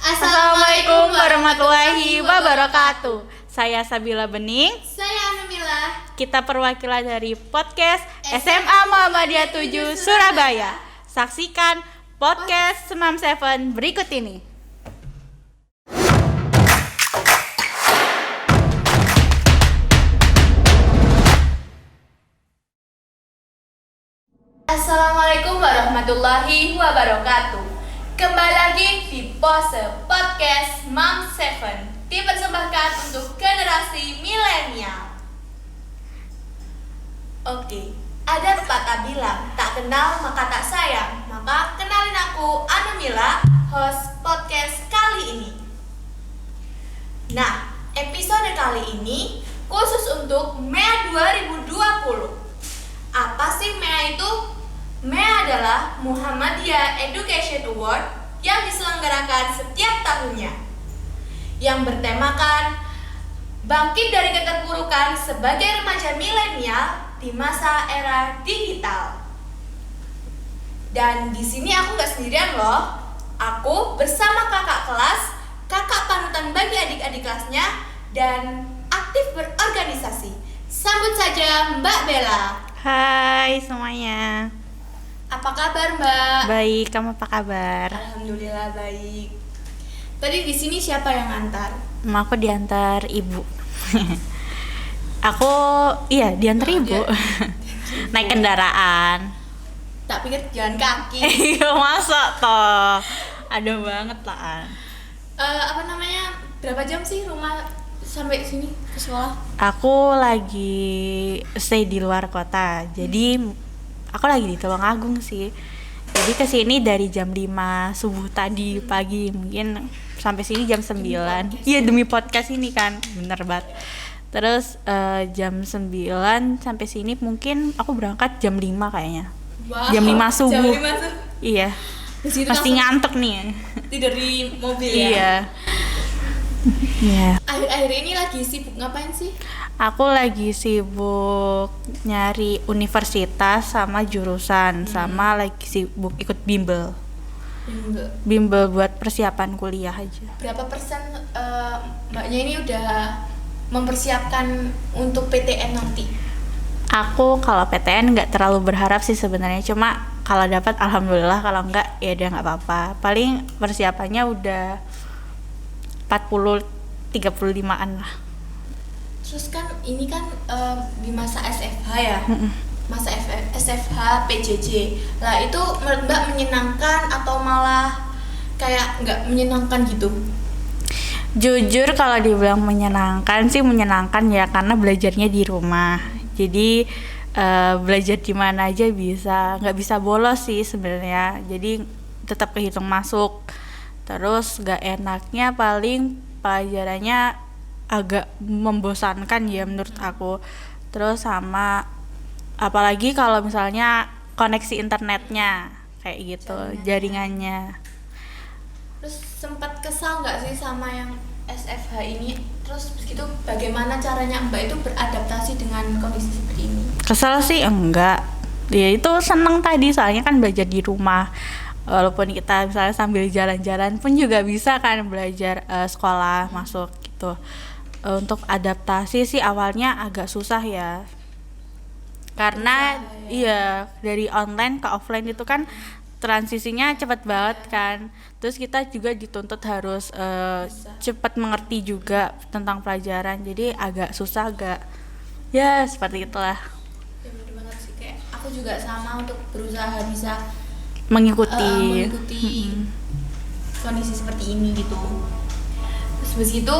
Assalamualaikum warahmatullahi wabarakatuh. Saya Sabila Bening. Saya Anumila. Kita perwakilan dari podcast SMA Muhammadiyah 7 Surabaya. Saksikan podcast Semam Seven berikut ini. Assalamualaikum warahmatullahi wabarakatuh. Kembali lagi di Pose Podcast Mom Seven, dipersembahkan untuk generasi milenial. Oke, ada pepatah bilang tak kenal maka tak sayang. Maka kenalin aku Anumila, host podcast kali ini. Nah, episode kali ini khusus untuk MEA 2020. Apa sih MEA itu? MEA adalah Muhammadiyah Education Award yang diselenggarakan setiap tahunnya, yang bertemakan bangkit dari keterpurukan sebagai remaja milenial di masa era digital. Dan di sini aku nggak sendirian loh. Aku bersama kakak kelas, kakak panutan bagi adik-adik kelasnya, dan aktif berorganisasi. Sambut saja Mbak Bella. Hai semuanya. Apa kabar Mbak? Baik, kamu apa kabar? Alhamdulillah baik. Tadi di sini siapa yang ngantar? Aku diantar ibu. Aku diantar ibu. Naik kendaraan. Tak pikir jalan kaki. Masa toh? Ada banget lah. Berapa jam sih rumah sampai sini ke sekolah? Aku lagi stay di luar kota. Jadi aku lagi di Tulungagung sih. Jadi kesini dari jam 5 subuh tadi pagi, mungkin sampai sini jam 9. Iya, demi podcast ini kan, bener banget. Terus jam 9 sampai sini mungkin aku berangkat jam 5 kayaknya. Wow, jam 5 subuh. Jam 5 subuh. Iya. Pasti ngantuk nih. Tidur di mobil ya? Iya. Iya. Akhir-akhir ini lagi sibuk ngapain sih? Aku lagi sibuk nyari universitas sama jurusan, sama lagi sibuk ikut bimbel. Bimbel buat persiapan kuliah aja. Berapa persen mbaknya ini udah mempersiapkan untuk PTN nanti? Aku kalau PTN nggak terlalu berharap sih sebenarnya, cuma kalau dapat alhamdulillah, kalau nggak ya udah nggak apa-apa. Paling persiapannya udah 40-35an lah. Terus kan ini kan di masa SFH ya, masa SFH PJJ. Lah itu menurut Mbak menyenangkan atau malah kayak nggak menyenangkan gitu? Jujur kalau dibilang menyenangkan sih menyenangkan ya, karena belajarnya di rumah. Jadi belajar di mana aja bisa, nggak bisa bolos sih sebenarnya. Jadi tetap kehitung masuk. Terus nggak enaknya paling pelajarannya agak membosankan ya menurut aku. Terus sama apalagi kalau misalnya koneksi internetnya kayak gitu, jaringannya. Terus sempat kesal nggak sih sama yang SFH ini? Terus begitu bagaimana caranya Mbak itu beradaptasi dengan kondisi seperti ini? Kesel sih enggak. Ya itu seneng tadi, soalnya kan belajar di rumah. Walaupun kita misalnya sambil jalan-jalan pun juga bisa kan belajar sekolah masuk gitu. Untuk adaptasi sih awalnya agak susah ya, karena iya dari online ke offline itu kan transisinya cepat banget kan. Terus kita juga dituntut harus cepat mengerti juga tentang pelajaran, jadi agak susah, agak ya seperti itulah. Ya bener banget sih, kayak aku juga sama untuk berusaha bisa mengikuti kondisi seperti ini gitu. Terus begitu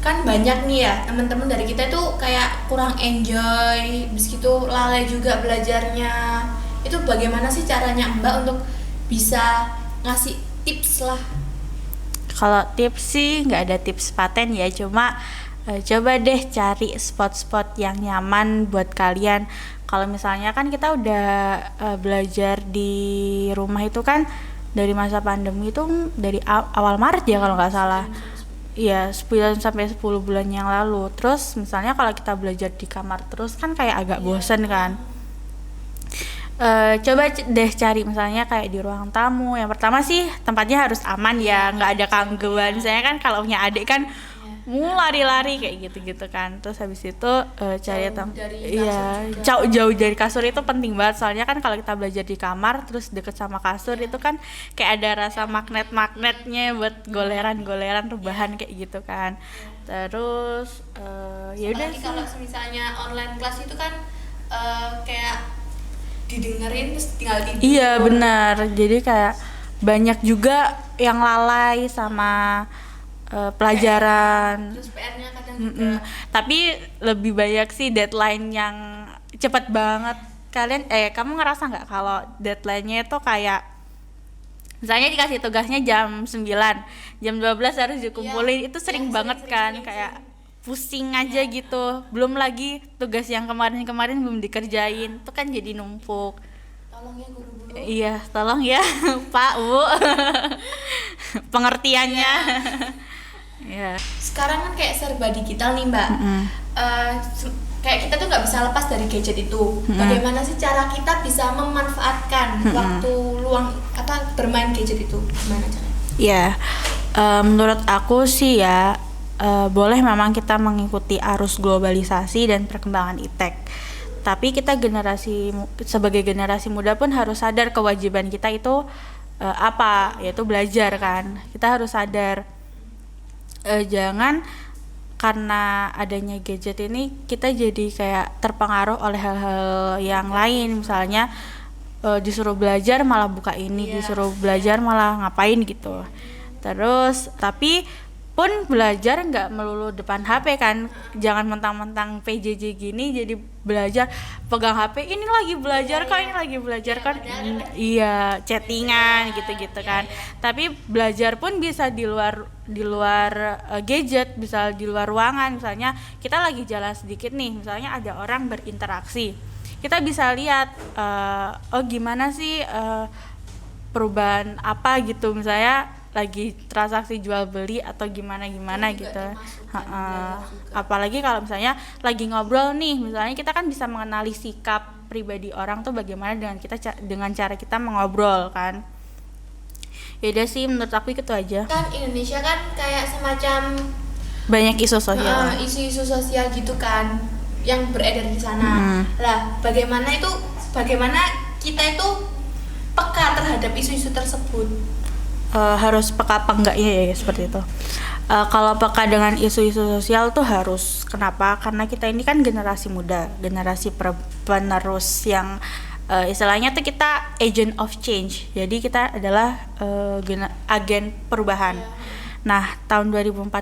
kan banyak nih ya teman-teman dari kita itu kayak kurang enjoy, begitu lalai juga belajarnya. Itu bagaimana sih caranya Mbak untuk bisa ngasih tips lah? Kalau tips sih nggak ada tips paten ya, cuma coba deh cari spot-spot yang nyaman buat kalian. Kalau misalnya kan kita udah belajar di rumah itu kan dari masa pandemi itu dari awal Maret ya kalau nggak salah. Iya, 9 sampai 10 bulan yang lalu. Terus misalnya kalau kita belajar di kamar terus kan kayak agak bosen kan. Coba deh cari misalnya kayak di ruang tamu. Yang pertama sih tempatnya harus aman ya, nggak ada gangguan. Misalnya kan kalau punya adik kan mau lari-lari kayak gitu-gitu kan. Terus habis itu cari iya, jauh dari kasur itu penting banget. Soalnya kan kalau kita belajar di kamar terus deket sama kasur itu kan kayak ada rasa magnet-magnetnya buat goleran-goleran rebahan kayak gitu kan. Terus ya udah Apalagi sih. kalau misalnya online kelas itu kan kayak didengerin terus tinggal tidur. Iya benar. Jadi kayak banyak juga yang lalai sama pelajaran. Terus PR-nya kadang Mm-mm. juga Tapi lebih banyak sih deadline yang cepet banget. Kamu ngerasa nggak kalau deadline-nya itu kayak misalnya dikasih tugasnya jam 9, jam 12 harus dikumpulin. Itu sering banget kan, kayak pusing aja gitu. Belum lagi tugas yang kemarin-kemarin belum dikerjain. Itu kan jadi numpuk. tolong ya guru-guru. Iya, tolong ya Pak, Bu. Pengertiannya. Ya. Sekarang kan kayak serba digital nih Mbak. Mm-mm. Kayak kita tuh nggak bisa lepas dari gadget itu. Bagaimana sih cara kita bisa memanfaatkan waktu luang bermain gadget itu? Gimana caranya? Ya, menurut aku sih ya boleh memang kita mengikuti arus globalisasi dan perkembangan iptek. Tapi kita sebagai generasi muda pun harus sadar kewajiban kita itu apa, yaitu belajar kan. Kita harus sadar jangan karena adanya gadget ini kita jadi kayak terpengaruh oleh hal-hal yang lain, misalnya disuruh belajar malah buka ini, disuruh belajar malah ngapain gitu. Terus tapi pun belajar nggak melulu depan HP kan, jangan mentang-mentang PJJ gini jadi belajar pegang HP, ini lagi belajar kok, ini lagi belajar kan, iya chattingan gitu-gitu kan. Tapi belajar pun bisa di luar gadget, bisa di luar ruangan. Misalnya kita lagi jalan sedikit nih, misalnya ada orang berinteraksi, kita bisa lihat oh gimana sih perubahan apa gitu, misalnya lagi transaksi jual beli atau gimana gitu. Apalagi kalau misalnya lagi ngobrol nih, misalnya kita kan bisa mengenali sikap pribadi orang tuh bagaimana dengan cara kita mengobrol kan. Ya udah sih, menurut aku itu aja. Kan Indonesia kan kayak semacam Banyak isu sosial. isu-isu sosial gitu kan yang beredar di sana. Lah, bagaimana kita itu peka terhadap isu-isu tersebut? Harus peka apa enggaknya ya seperti itu. Kalau peka dengan isu-isu sosial tuh harus. Kenapa? Karena kita ini kan generasi muda, generasi penerus yang istilahnya tuh kita agent of change. Jadi kita adalah agen perubahan. Nah, tahun 2045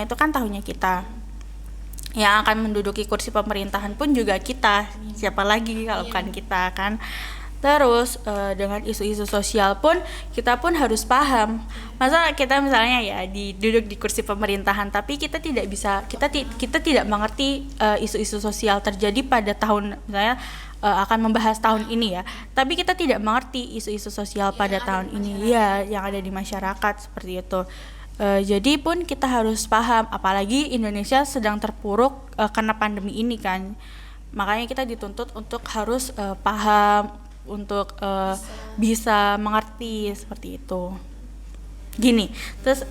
itu kan tahunnya kita. Yang akan menduduki kursi pemerintahan pun juga kita. Siapa lagi kalau bukan kita kan? Terus dengan isu-isu sosial pun kita pun harus paham. Masa kita misalnya ya duduk di kursi pemerintahan tapi kita tidak tidak mengerti isu-isu sosial terjadi pada tahun misalnya akan membahas tahun ini ya. Tapi kita tidak mengerti isu-isu sosial pada tahun ini ya yang ada di masyarakat seperti itu. Jadi pun kita harus paham, apalagi Indonesia sedang terpuruk karena pandemi ini kan. Makanya kita dituntut untuk harus paham, untuk bisa mengerti seperti itu. Gini, terus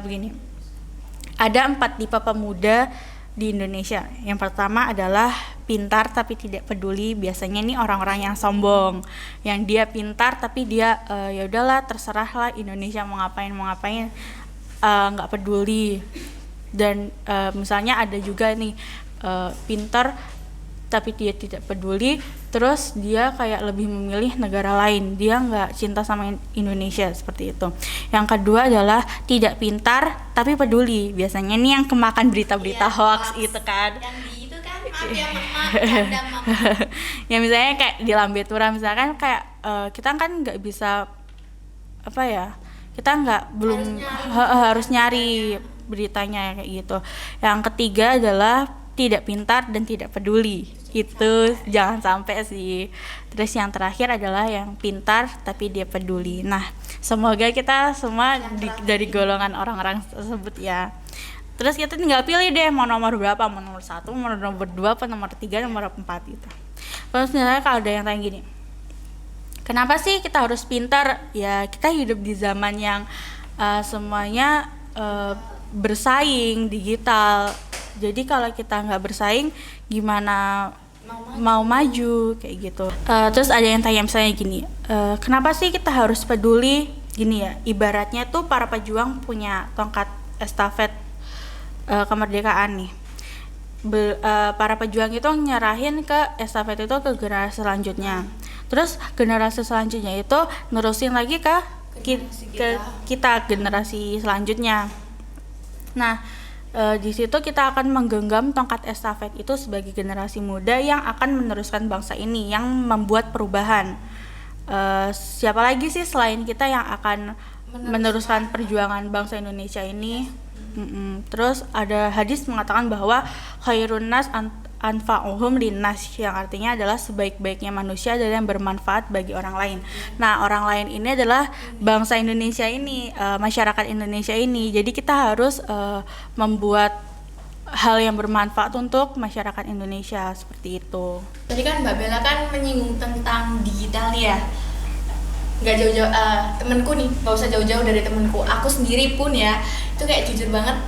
begini. Ada 4 tipe pemuda di Indonesia. Yang pertama adalah pintar tapi tidak peduli. Biasanya ini orang-orang yang sombong, yang dia pintar tapi dia ya udahlah terserah lah Indonesia mau ngapain nggak peduli. Dan misalnya ada juga nih pintar tapi dia tidak peduli, terus dia kayak lebih memilih negara lain, dia nggak cinta sama Indonesia seperti itu. Yang kedua adalah tidak pintar tapi peduli, biasanya nih yang kemakan berita-berita hoax gitu kan. Yang di itu kan maaf ya mama, kandang mama. Ya misalnya kayak di Lambe Tura misalkan kayak kita kan nggak bisa apa ya, kita harus nyari beritanya kayak gitu. Yang ketiga adalah tidak pintar dan tidak peduli, itu jangan sampai sih. Terus yang terakhir adalah yang pintar tapi dia peduli. Nah, semoga kita semua dari golongan orang-orang tersebut ya. Terus kita tinggal pilih deh mau nomor berapa, mau nomor 1, mau nomor 2, apa nomor 3, nomor 4 gitu. Terus misalnya kalau ada yang tanya gini, Kenapa sih kita harus pintar? Ya kita hidup di zaman yang semuanya bersaing digital. Jadi kalau kita nggak bersaing, gimana mau maju kayak gitu. Terus ada yang tanya misalnya gini, kenapa sih kita harus peduli? Gini ya, ibaratnya tuh para pejuang punya tongkat estafet kemerdekaan nih. Para pejuang itu nyerahin ke estafet itu ke generasi selanjutnya. Terus generasi selanjutnya itu nerusin lagi ke kita generasi selanjutnya. Nah, di situ kita akan menggenggam tongkat estafet itu sebagai generasi muda yang akan meneruskan bangsa ini, yang membuat perubahan. Siapa lagi sih selain kita yang akan meneruskan perjuangan bangsa Indonesia ini? Terus ada hadis mengatakan bahwa khairun nas anfa'uhum linnas, yang artinya adalah sebaik-baiknya manusia adalah yang bermanfaat bagi orang lain. Nah, orang lain ini adalah bangsa Indonesia ini, masyarakat Indonesia ini. Jadi kita harus membuat hal yang bermanfaat untuk masyarakat Indonesia, seperti itu. Tadi kan Mbak Bella kan menyinggung tentang digital ya. Nggak jauh-jauh, temenku nih, nggak usah jauh-jauh dari temenku. Aku sendiri pun ya, itu kayak jujur banget.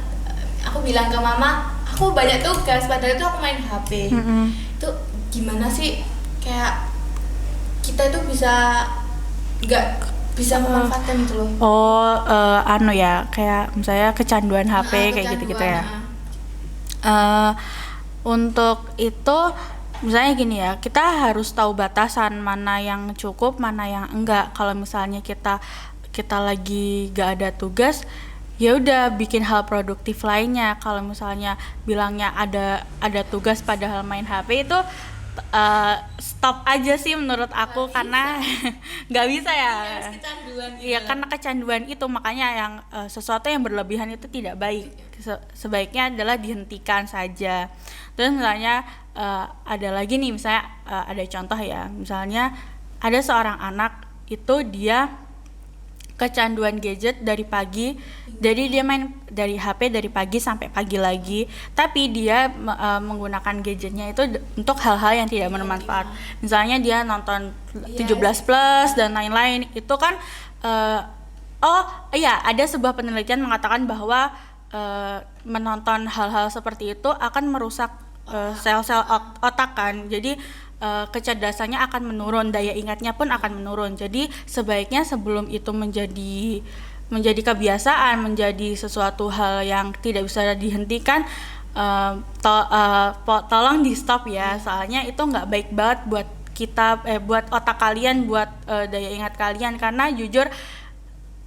Aku bilang ke mama, aku banyak tugas, padahal itu aku main HP. Itu gimana sih, kayak kita itu nggak bisa memanfaatkan itu loh. Kayak misalnya kecanduan HP kayak gitu-gitu ya. Untuk itu misalnya gini ya, kita harus tahu batasan mana yang cukup, mana yang enggak. Kalau misalnya kita lagi gak ada tugas, ya udah bikin hal produktif lainnya. Kalau misalnya bilangnya ada tugas padahal main HP, itu stop aja sih menurut aku, karena nggak bisa ya. Iya, karena kecanduan itu, makanya yang sesuatu yang berlebihan itu tidak baik. Sebaiknya adalah dihentikan saja. Terus misalnya ada lagi nih, misalnya ada contoh ya, misalnya ada seorang anak itu dia kecanduan gadget dari pagi, jadi dia main dari HP dari pagi sampai pagi lagi, tapi dia menggunakan gadgetnya itu untuk hal-hal yang tidak bermanfaat. Misalnya dia nonton 17 plus dan lain-lain. Itu kan ada sebuah penelitian mengatakan bahwa menonton hal-hal seperti itu akan merusak sel-sel otak kan. Jadi kecerdasannya akan menurun, daya ingatnya pun akan menurun. Jadi sebaiknya sebelum itu menjadi kebiasaan, menjadi sesuatu hal yang tidak bisa dihentikan, tolong di stop ya. Soalnya itu nggak baik banget buat kita, buat otak kalian, buat daya ingat kalian, karena jujur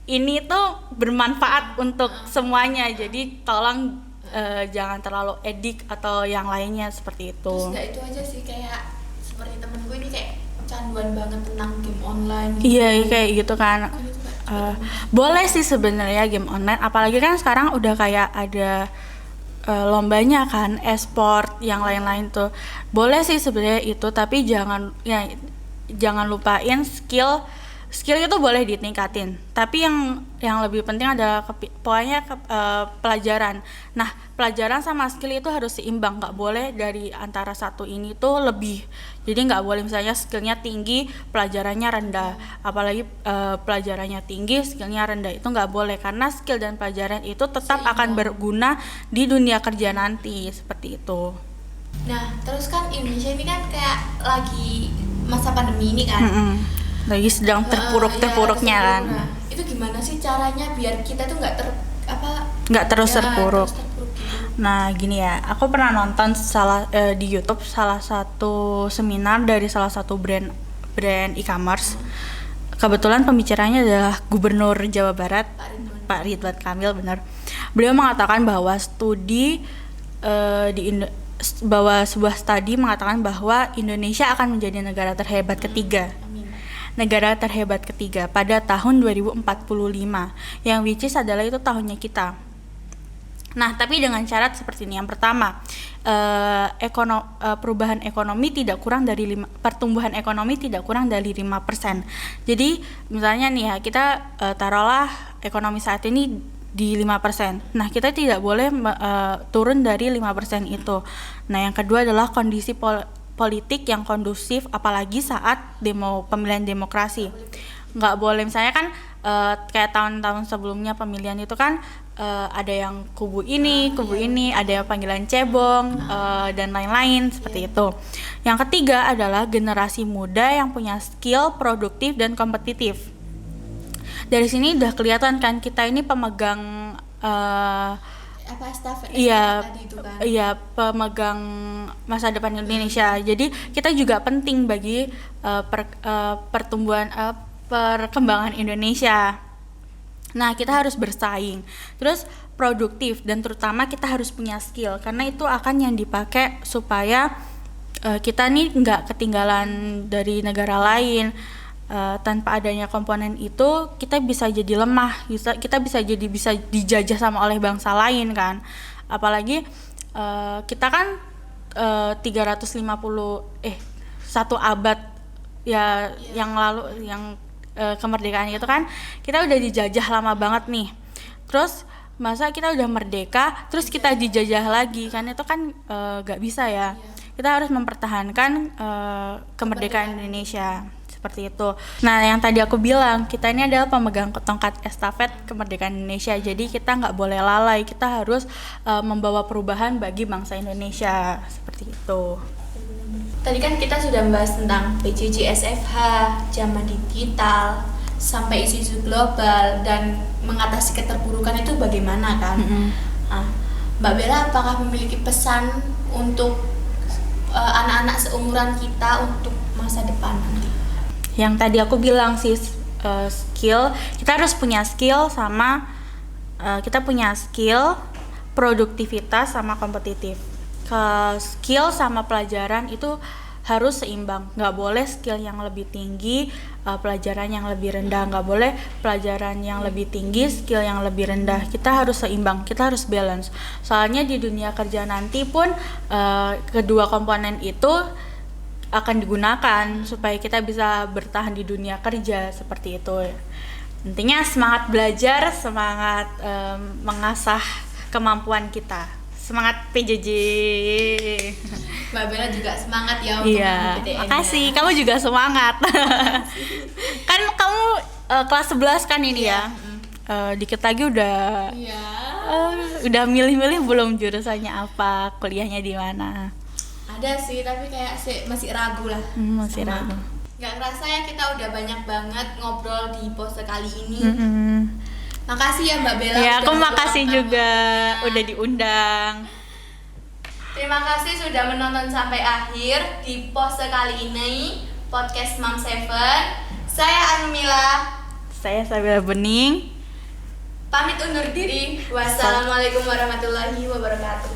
ini tuh bermanfaat untuk semuanya. Jadi tolong jangan terlalu edik atau yang lainnya seperti itu. Terus nggak itu aja sih, kayak seperti temenku ini kayak kecanduan banget tentang game online gitu. Iya, kayak gitu kan. Boleh sih sebenarnya game online, apalagi kan sekarang udah kayak ada lombanya kan, e-sport yang lain-lain tuh. Boleh sih sebenarnya itu, tapi jangan lupain skill itu boleh ditingkatin, tapi yang lebih penting adalah pelajaran. Nah, pelajaran sama skill itu harus seimbang, nggak boleh dari antara satu ini tuh lebih. Jadi nggak boleh misalnya skillnya tinggi, pelajarannya rendah, apalagi pelajarannya tinggi, skillnya rendah, itu nggak boleh, karena skill dan pelajaran itu tetap akan berguna di dunia kerja nanti, seperti itu. Nah, terus kan Indonesia ini kan kayak lagi masa pandemi ini kan. Lagi sedang terpuruk-terpuruknya kan. Nah, itu gimana sih caranya biar kita tuh nggak terus terpuruk? Gitu. Nah, gini ya, aku pernah nonton di YouTube salah satu seminar dari salah satu brand e-commerce. Kebetulan pembicaranya adalah Gubernur Jawa Barat, Pak Ridwan Kamil, benar. Beliau mengatakan bahwa bahwa sebuah studi mengatakan bahwa Indonesia akan menjadi negara terhebat ketiga. Negara terhebat ketiga pada tahun 2045, yang which is adalah itu tahunnya kita. Nah, tapi dengan syarat seperti ini. Yang pertama, pertumbuhan ekonomi tidak kurang dari 5%. Jadi, misalnya nih ya, kita taruhlah ekonomi saat ini di 5%. Nah, kita tidak boleh turun dari 5% itu. Nah, yang kedua adalah kondisi politik yang kondusif, apalagi saat pemilihan demokrasi. Nggak boleh misalnya kan kayak tahun-tahun sebelumnya pemilihan itu kan ada yang kubu ini, ada yang panggilan cebong dan lain-lain seperti itu. Yang ketiga adalah generasi muda yang punya skill, produktif dan kompetitif. Dari sini udah kelihatan kan kita ini pemegang estafet iya, tadi itu kan. Iya, pemegang masa depan Indonesia. Jadi kita juga penting bagi perkembangan Indonesia. Nah, kita harus bersaing. Terus produktif dan terutama kita harus punya skill karena itu akan yang dipakai supaya kita nih nggak ketinggalan dari negara lain. Tanpa adanya komponen itu kita bisa jadi lemah, kita bisa dijajah sama oleh bangsa lain kan. Apalagi kita kan 1 abad ya yang lalu yang kemerdekaan itu kan kita udah dijajah lama banget nih. Terus masa kita udah merdeka terus kita dijajah lagi kan, itu kan gak bisa ya. Kita harus mempertahankan kemerdekaan Indonesia seperti itu. Nah, yang tadi aku bilang, kita ini adalah pemegang tongkat estafet kemerdekaan Indonesia. Jadi kita nggak boleh lalai, kita harus membawa perubahan bagi bangsa Indonesia seperti itu. Tadi kan kita sudah membahas tentang PJJ SFH, zaman digital, sampai isu-isu global dan mengatasi keterpurukan itu bagaimana kan? Nah, Mbak Bella apakah memiliki pesan untuk anak-anak seumuran kita untuk masa depan nanti? Yang tadi aku bilang sih skill, kita harus punya skill sama kita punya skill, produktivitas sama kompetitif. Skill sama pelajaran itu harus seimbang, nggak boleh skill yang lebih tinggi, pelajaran yang lebih rendah, nggak boleh pelajaran yang lebih tinggi, skill yang lebih rendah. Kita harus seimbang, kita harus balance. Soalnya di dunia kerja nanti pun kedua komponen itu akan digunakan supaya kita bisa bertahan di dunia kerja seperti itu. Intinya semangat belajar, semangat mengasah kemampuan kita. Semangat PJJ. Mbak Bella juga semangat ya untuk PTN. Makasih, kamu juga semangat. Kan kamu kelas 11 kan ini ya. Dikit lagi udah udah milih-milih belum jurusannya apa, kuliahnya di mana? Ada sih, tapi kayak masih ragu lah. Masih ragu. Gak kerasa ya kita udah banyak banget ngobrol di pose kali ini. Makasih ya Mbak Bella. Ya, aku makasih juga udah diundang. Terima kasih sudah menonton sampai akhir di pose kali ini podcast Mom Seven. Saya Anumila. Saya Sabila Bening. Pamit undur diri. Wassalamualaikum warahmatullahi wabarakatuh.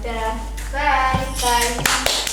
Bye. Bye.